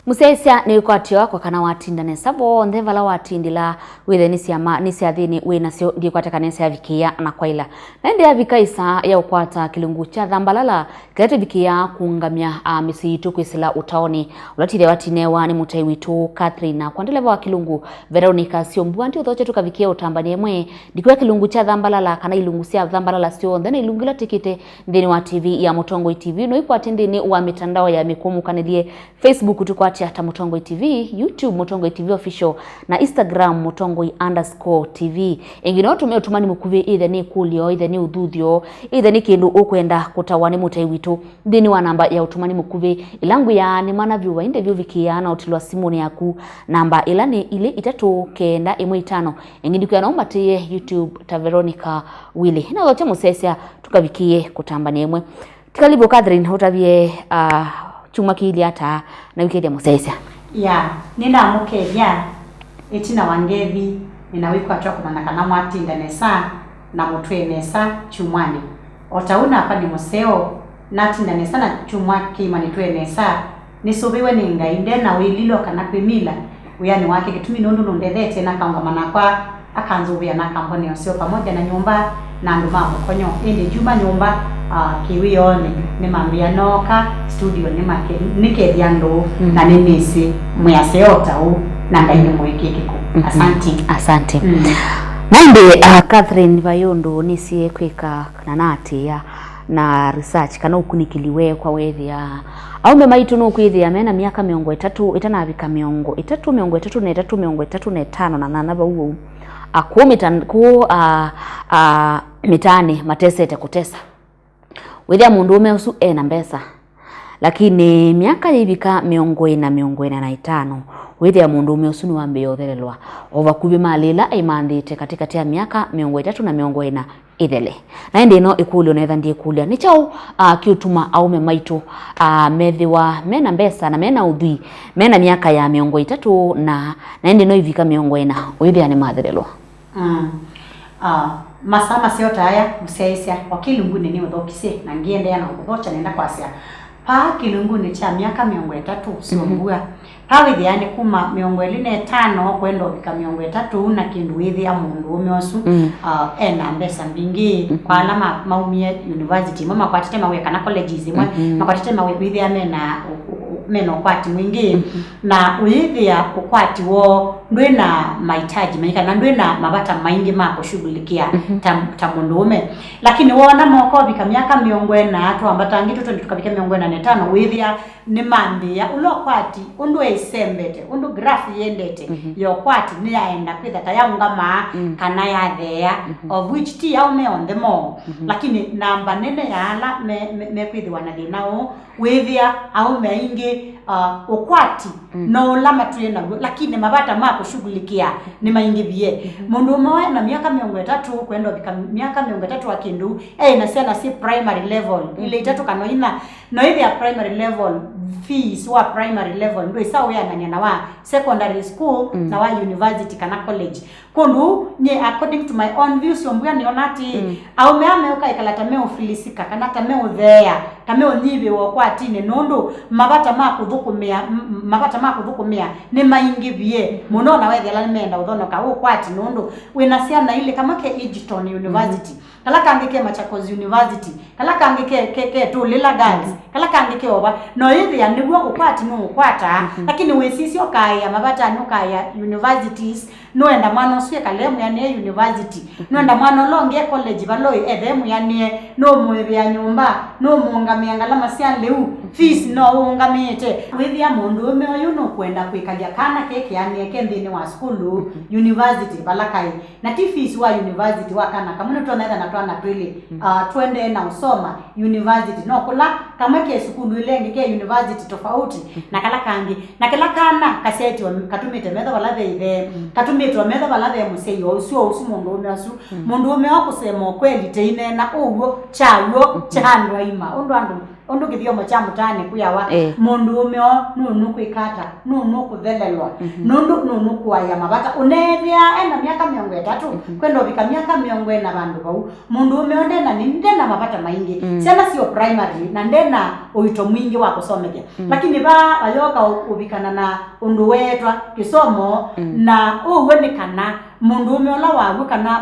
Musesia ni ukwatio kwa kana watindane sabo ndhevala watindila withe nisiathini winasio ndi kwatakanese avikia na kwaila na ndi avikaisa ya ukwata kilungu cha thambalala kirete vikia kuungamia misitu kwisila utaoni ulatire watinewa ni mutai witu Catherine kwandeleva wa kilungu Veronica Siombua ndi uthoche tukavikia utambani emwe ndikwa kilungu cha thambalala kana ilungu sia thambalala sio ndene ilungila tikite ndini wa TV ya Mutongoi TV no ikwati ndini wa mitandao ya mikumu kanelie Facebook tukwati hata Mutongoi TV, YouTube Mutongoi TV official na Instagram Mutongoi_TV. Engine otume utumani mukuvi either ni kulio, either ni udhuthio, either ni kindu ukwenda kutawani mutai witu. Ndini wa namba ya utumani mukuvi ilangu ya ni mana viewer interview vikia na utilwa simuni yaku namba ilani ile itatu kenda imwe itano. Engine kwa naomba tiye YouTube ta Veronica Willy. Hina zote musesia tukavikie kutambani emwe. Tikalibu Catherine utavie chuma kili hata na wikedia musesia. Ya, nina mukedia etina wangevi ninawikwa choko na kana mwatinda nesa na mutwe nesa chumwani. Otauna hapa ni museo natinda nesa na chumwa kima nitwe nesa nisubiwe ningainde na wililo kana kwimila uyani wake kitumi nundu nundethete na kaungamana kwa akanzubia na kamponi osio pamoja na nyumba na nduma mukonyo indi juma nyumba kiwione ni mambia noka studio nike diando na nimisi muyaseota u na ngaini muikiki asante Nandi Catherine Vayondo nisiye kweka nanati ya na research kana ukunikiliwe kwa wethi ya aume maitu no kwithi ya mena miaka 3 itana abika 3 na nanaba uo mitani matesete kutesa withia mundu ume usu na mbesa lakini miaka ibika 45 withia mundu ume usu ni wambe yothelelwa ovakubi malila imandite katikati ya miaka 3 na 40 ithele na ndi no ikulio netha ndi ikulia ni chao kiutuma aume maitu methiwa mena mbesa na mena udhui mena miaka ya 30 na ndi no ivika 40 withia ni mathelelwa masama sio taya museisia wakilungu ni uthokise na ngiende na kuthocha nenda kwasia pa kilungu ni cha miaka 30 siombua pawe yani kuma 25 kwenda vika 30 na kindu hithi ya mundu umeosu ena mbesa mbingi kwa alama maumie university mama kwatete mawe kana colleges imwe makwatete mawe hithi ya meno kwati mwingi na uithia kukwati wo ndwina mahitaji maika na ndwina mabata maingi mako shughulikia tamundume lakini wona moko bika miaka 40 tu ambata ngitu tukabika 45 uithia ni mandia ulo kwati undu esembete undu graph yendete yo kwati ni yaenda kwitha tayaungama kana ya thea of which ti au me on the more lakini namba nene ya ala me kwithi wanadinao withia au maingi ukwati no lama tuenda lakini mabata mako shughulikia ni maingi vie mundu umewe na miaka 30 kwenda bika miaka 30 akindu na si primary level ile itatu kanoina no hivi ya primary level fees wa primary level ndio sawa ya nanya wa secondary school na wa university kana college kundu nye according to my own views yombua nionati au meame ukaikala meo filisika kana tameo thea tameo nyibe wa kwatine nondo mabata makuthukumia ni maingi vie muno na wethi ala menda uthonoka kwati nondo winasia na ile kama ke Egerton University kala kangike Machakos University kala kangike tu Lila Girls kala kangike oba no hivi ya ndigwa ukwati no ukwata lakini wesisi okaya mabata nokaya universities noenda mwana usiye kalemu yani university noenda mwana longe college baloi edemu yani no mwevi ya nyumba no muungamia ngalama sia leu fees no ungamite withi ya mundu ume oyuno kwenda kwikalia kana keke yani kendini wa school university balakai na ti fees wa university wa kana kama mtu anaenda na twana twili twende na usoma university no kula kama ke school ile ngike university tofauti na kala kangi na kala kana kaseti katumite medha balave ile katumite medha balave museyo usio usumundu umeasu mundu ume wakusema kweli teine na uwo chawo chandwa ima undu andu undu githiomo cha mutani kuyawa mundu umeo nunu kwikata nunu kuthelelwa nunu kuaya mabata unethia ena miaka 3 kwenda bika miaka 40 na bandu bau mundu umeo ndena ndena mabata maingi ciana sio primary na ndena uito mwingi wa kusomethia lakini ba ayoka ubikana na undu wetwa kisomo na uwonekana mundu umeola wagu kana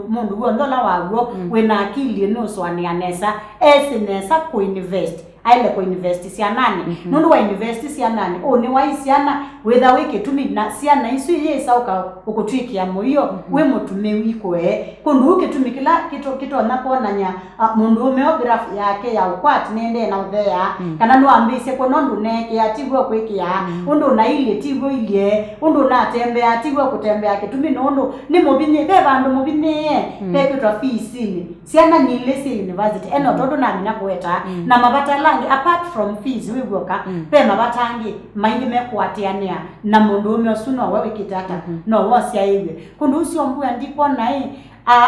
mundu wondola wagu wena akili no swania nesa nesa ku invest aile ku invest cia nani nundu wa invest cia nani ni wa ciana wetha wike tumi na ciana isu yesa ukutwikia moyo we mutume wikwe kundu ukitumi kila kitu nakonanya mundu umeograph yake ya ukwati nende na uthea kana no ambise ko nondu neke atigwo kwikia undu na ile tigwo ile undu na tembea atigwo kutembea kitumi nundu ni mubinye be bandu mubinye be kitwa fees ciana ni lesi university eno tondu na mina kweta na mabata langi apart from fees we gwoka be mabatangi maingi mekwatiania na mundu umwe osuno wewe kitata no wosia iwe kundu ucio mbuya ndipo nai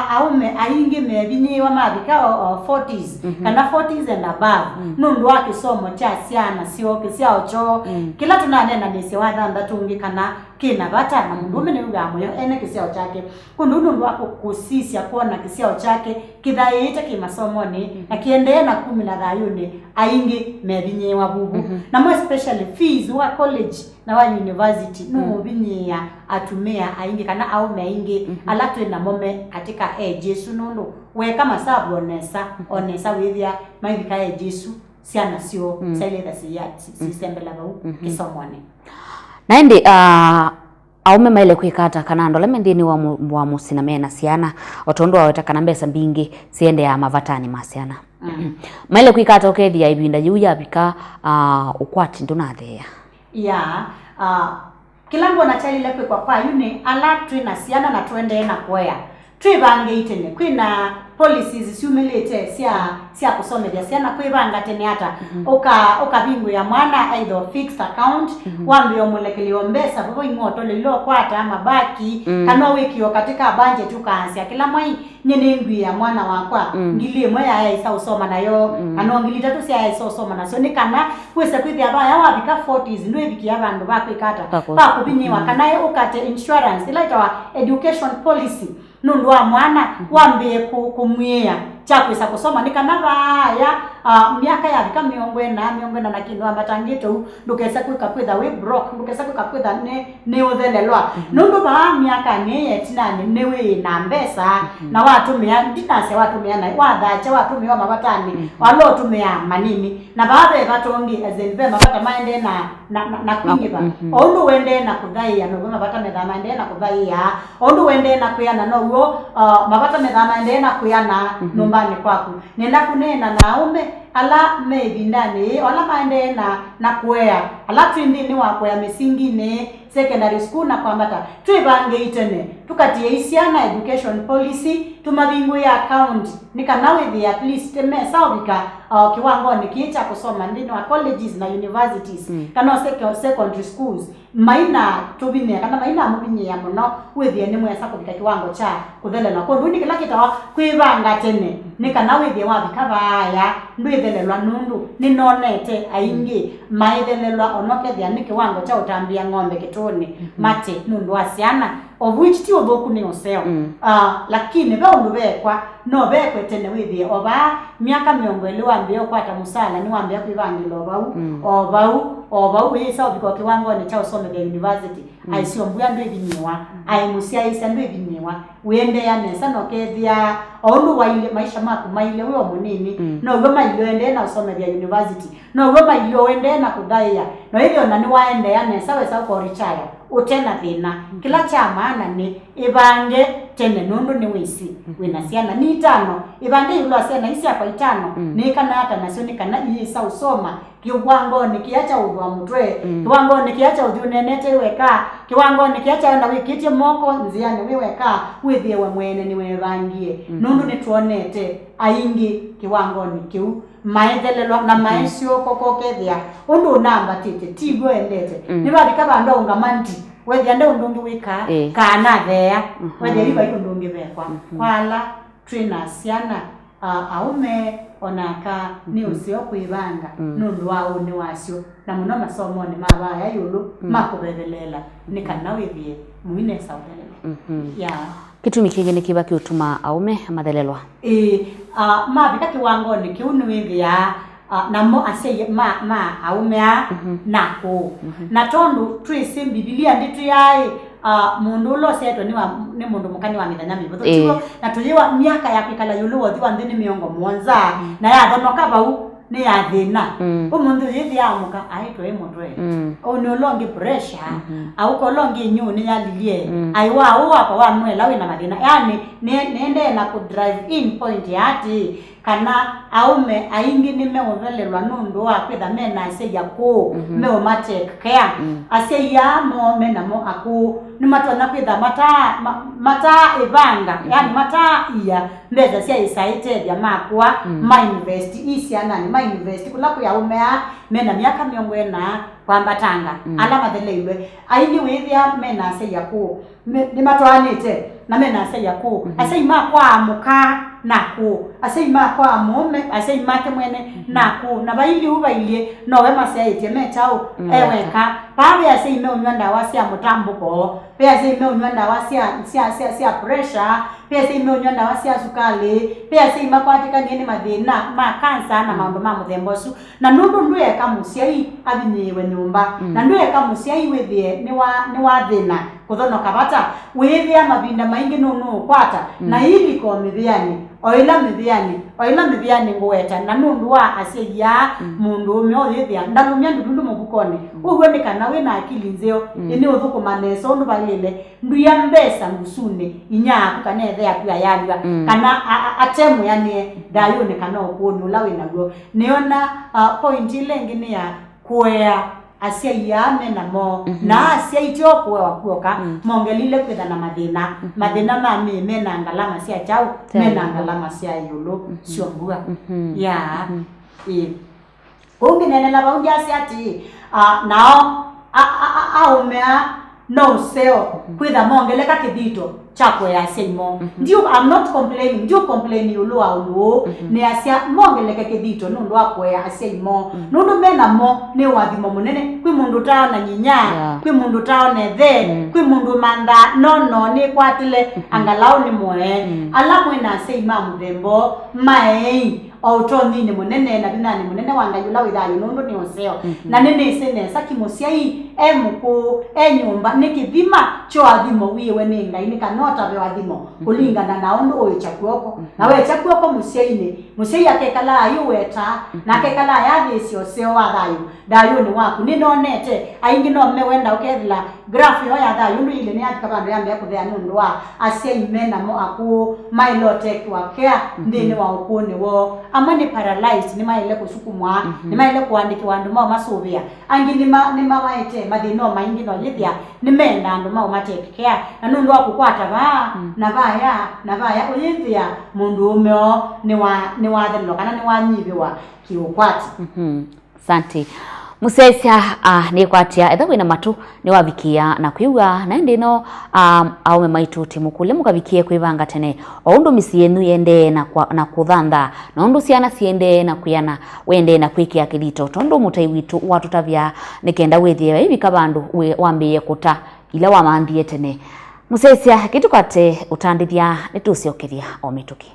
aume aingi mebinye wa mabika 40s kana 40s and above nundu wa kisomo cha ciana sioke cia ocho kila tunanena nisi wa thanda tungi kana kina bata na mundu umwe niuga moyo ene kisiao chake kundu nundu wako kusisia kuona kisiao chake kithaite kimasomoni na kiendea na 10 na thayuni aingi mebinye wa bubu na more especially fees wa college na wa university no binyia atumia aingi kana au maingi alatwe na mome katika Jesu nundu we kama sabu onesa withia maithika Jesu ciana cio saile sisembela bau kisomoni na indi aume maile kwikata kana ndola mendini wa musina mena ciana otondo waweta kana mbesa mbingi siende ya mavatani masiana maile kwikata okethia ibinda yuya bika ukwati ndunathea kilango na chali lekwe kwa yune ala twina ciana na twende na kwea twibange itene kwina policies siumelete cia kusomethia ciana kwibanga tene hata oka bingu ya mwana either fixed account wambio mulekeli mbesa babo imoto lilo kwata mabaki kana wikio katika budget ukaansia kila mwai nyene ngwi ya mwana wakwa ngili mwe ya isa usoma nayo kana ngili tatu cia isa usoma naso ni kana kwese kwithia ba ya wabika 40s ndwe bikia bandu bakwikata ba kubinyiwa kana ukate insurance ilaitwa education policy nundu wa mwana wambie kumwia chakwisa kusoma nikanavaya miaka ya bika miongo na kindu ambatangito ndukesa kwitha we broke ndukesa kwitha ne uthelelwa nundu ba miaka ne tinani newe na mbesa na watumia ndinase watumia na wathacha watumia mabatani walotumia manini na babe batongi azenbe mabata maende na kwingiba ondu wende na kudhaia no mabata methama ende na kudhaia ondu wende na kuyana no wo mabata methama ende na kuyana nyumbani kwaku nenda kunena naume ala medindani wala maende na kuea ala twindi ni wako ya misingi ne secondary school na kwambata twibange itene tukatie isiana education policy tumabingu ya account nikanawe the at least mesawika kiwango nikiacha kusoma ndino wa colleges na universities kana secondary schools maina tubine kana maina mubinye ya muno withie ni mwesa kubika kiwango cha kuthelela kwa ndundi kila kitawa kwibanga tene nikana withie wa bikabaya ndwithelelwa nundu ninonete aingi maithelelwa onokethia ni kiwango cha utambia ng'ombe kitoni mate nundu asiana of which ti othoku ni oseo lakini ba undu bekwa no bekwe tene withie oba miaka 20 wambio kwata musala ni wambia kwibangilo obau wisa obiko kiwango ni cha usome the university aisio mbuya ndu ibinyiwa aimusia isa ndu ibinyiwa wende ya nesa no kethia ondu waile maisha maku maile wewe munini no wewe maile ende na usome the university no wewe maile wende na kudhaia no hivyo na ni waende ya nesa wesa uko retire utena thina kila cha maana ni ibange tene nundu ni wisi wina ciana ni 5 ibange yulo ciana isi apa 5 ni kana hata nacio ni kana isa usoma kiwango nikiacha udwa mutwe kiwango nikiacha udhunenete weka kiwango nikiacha na wikitie moko nziani wiweka withie we mwene ni webangie nundu ni tuonete aingi kiwango nikiu maendelelo na maisho kokokethia undu namba tete tigo endete ni babika bando ungamanti wethia nda undungi wika kana thea wethia riba undungi bekwa kwala twina ciana aume onaka ni usio kuibanga nundu wa uni wasio na muno masomo ni mabaya yulu makubebelela nikana withie muine saudelele ya kitumi kingine kiba kiutuma aume amathelelwa mabika kiwango ni kiunu withia namo ase ma aumea nako na tondu twisi Biblia nditu yai mundu lo seto ni mundu mukani wa mithanya mibutho tiko na tuyiwa miaka ya kwikala yulu wothi wa nthini miongo mwanza na ya thonoka bau ni ya thina umundu yithi amuka aitwe imutwe oni olongi pressure au kolongi nyu ni yalilie aiwa uwa kwa mwela wina mathina yani nende na ku drive in point yati kana aume aingi ni meovelelwa nundu wa kwitha mena ase yaku meo mate care ase ya mo mena mo aku ni matona kwitha mata evanga yani mata iya mbeza sia excited ya makwa ma invest isiana ni ma invest kula ku ya umea mena miaka miongo na kwambatanga alama thelewe aini withia mena ase yaku ni matwanite na mena ase yaku ase imakwa amuka naku ase imakwa amume ase imake mwene naku na baili ubailie nowe masaitie metao eweka pabe ase ime unywanda wasia mutambuko pe ase ime unywanda wasia pressure pe ase ime unywanda wasia sukali pe ase imakwatika nini mathina ma cancer na maundu ma muthembosu na nundu ndwe kamusiai abinyewe nyumba na ndwe kamusiai withie ni wa thina kuthonoka bata withia mabinda maingi nunu kwata na ili ko mithiani oila mithiani ngweta na nundu wa ase ya mundu umyo yithia ndalumya ndundu mubukoni uwe ni kana we na akili nzeo ini uthukuma neso ndu balile ndu ya mbesa ngusune inya kana ethe apia yalwa kana atemu yani dayo ni kana okuoni ulawe naguo niona point ile ngine ya kuea asia yame na mo na asia itio kwa kuoka mongelile kwitha na mathina ma meme na ngalama sia chau mena ngalama sia yulu siombua ya ungine na baundi asia ti nao aumea no seo kwitha mongeleka kidito chako ya semo ndio I'm not complaining ndio complaining ulua ulu ni asia mongeleka kidito nundu akwe asemo nundu mena mo ni wathimo munene kwi mundu tao na nyinya kwi mundu tao ne the kwi mundu manda no ni kwatile angalau ni moe alamwe na seima mudembo mai autoni ni munene na binani munene wanga yula withayo nundu ni oseo na nene sene saki mosiai emuko enyumba nikithima cho athimo wiwe ni ngai ni kanota be athimo kulingana na undu oichakuoko na we chakuoko musiai akekala ayuweta na akekala yathi oseo wathayo dayo ni waku ni nonete aingi no mmewenda ukethila graph yo ya thayo ndu ile ni atikabandu yambe kuthea nundu wa asia imena mo aku mailotek wa care ndini wa ukuni wo amani paralyzed ni maile kusukumwa ni maile kuandiki wandu mao masuvia angi ni mawaite mathino maingi no yithia ni menda andu mao matake care na nundu wa kukwata ba na baya uyithia mundu umeo ni wa thelo kana ni wa nyibiwa kiukwati santi musesia ni kwatia etha wina matu ni wavikia na kwiuga na ndino aume maitu timukule mukavikie kwivanga tene oundu misi yenu yende na kuthanda na undu ciana ciende na kuyana wende na kwikia kidito tondu mutai witu watutavya nikenda withie hivi kabandu wambiye kuta ila wamandie tene musesia kitukate utandithia nituciokeria o mituki